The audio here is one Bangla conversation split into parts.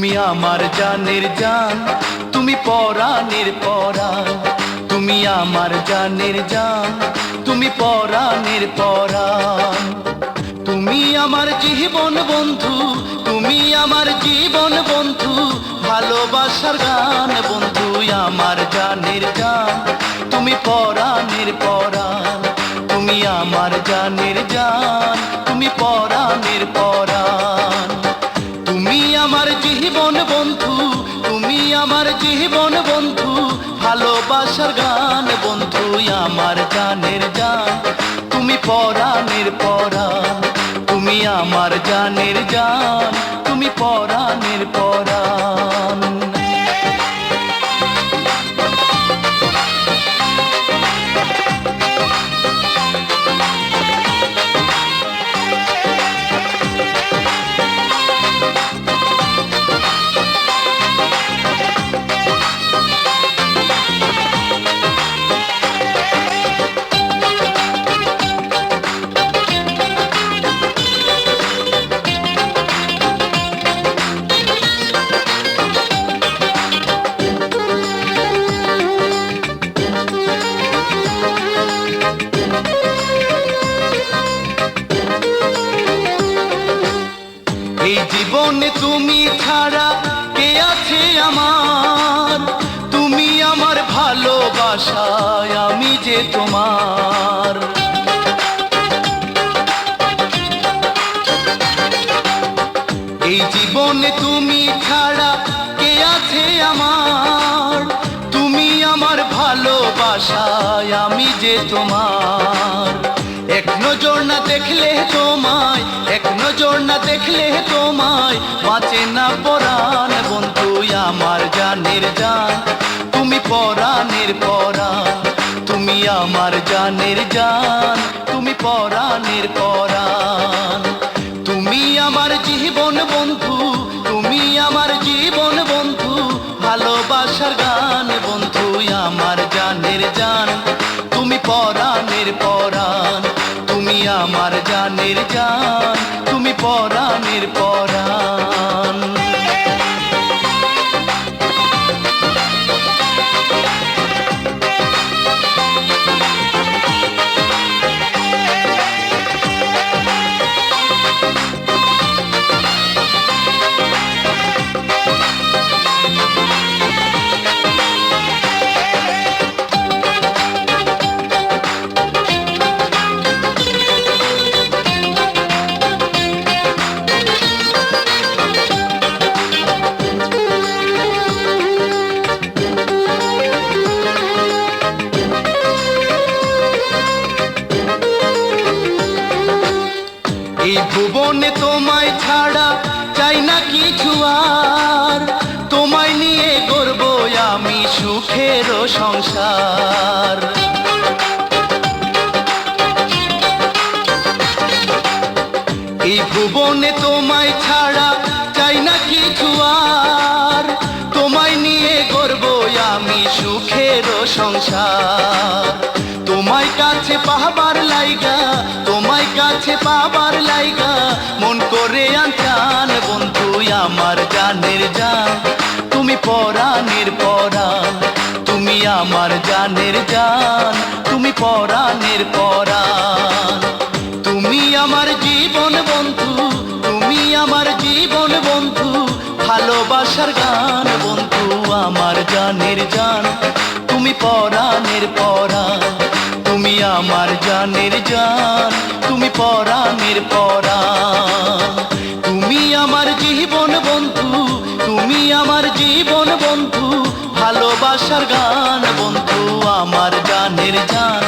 তুমি আমার জানের জান, তুমি পরাণের পরাণ। তুমি আমার জানের জান, তুমি পরাণের পরাণ। তুমি আমার জীবন বন্ধু, তুমি আমার জীবন বন্ধু, ভালোবাসার গান বন্ধু আমার জানের জান, তুমি পরাণের পরাণ। তুমি আমার জানের জান, তুমি পরাণের পরাণ। তুমি আমার জীবন বন্ধু, তুমি আমার জীবন বন্ধু, ভালোবাসার গান বন্ধু আমার জানের জান, তুমি পরাণের পরাণ। তুমি আমার জানের জান, তুমি পরাণের পরাণ। এই জীবনে তুমি ছাড়া কে আছে আমার? তুমি আমার ভালোবাসায়, আমি যে তোমার। এই জীবনে তুমি ছাড়া কে আছে আমার? তুমি আমার ভালোবাসায়, আমি যে তোমার। এক নজর না দেখলে তোমায়, এক নজর না দেখলে তোমায়, বাঁচে না পরাণ বন্ধু আমার জানের জান, তুমি পরাণের পরাণ। তুমি আমার জানের জান, তুমি পরাণের পরাণ। তুমি আমার জীবন বন্ধু, তুমি আমার জীবন বন্ধু, ভালোবাসার গান বন্ধু আমার জানের জান, তুমি পরাণের পরাণ। তুমি আমার জানের জান, তুমি পরাণের পরাণ। এই ভুবনে তোমায় ছাড়া চাই না কিছু আর, তোমায় নিয়ে গড়ব আমি সুখের সংসার। এই ভুবনে তোমায় ছাড়া চাই না কিছু আর, তোমায় নিয়ে গড়ব আমি সুখের সংসার। তোমায় কাছে পাবার লাইগা, তোমায় কাছে পাবার লাইগা, মন করে আনচান বন্ধু আমার জানের জান, তুমি পরাণের পরাণ। তুমি আমার জানের জান, তুমি পরাণের পরাণ। তুমি আমার জীবন বন্ধু, তুমি আমার জীবন বন্ধু, ভালোবাসার গান বন্ধু আমার জানের জান, তুমি পরাণের পরাণ। তুমি আমার জানের জান, তুমি পরাণের পরাণ। তুমি আমার জীবন বন্ধু, তুমি আমার জীবন বন্ধু, ভালোবাসার গান বন্ধু আমার জানের জান,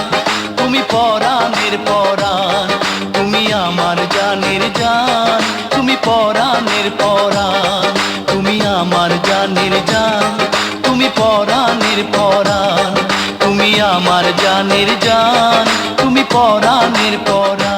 তুমি পরাণের পরাণ। তুমি আমার জানের জান, তুমি পরাণের পরাণ। তুমি আমার জানের জান, তুমি পরাণের পরাণ। তুমি আমার জানের জান, তুমি পরাণের পরাণ।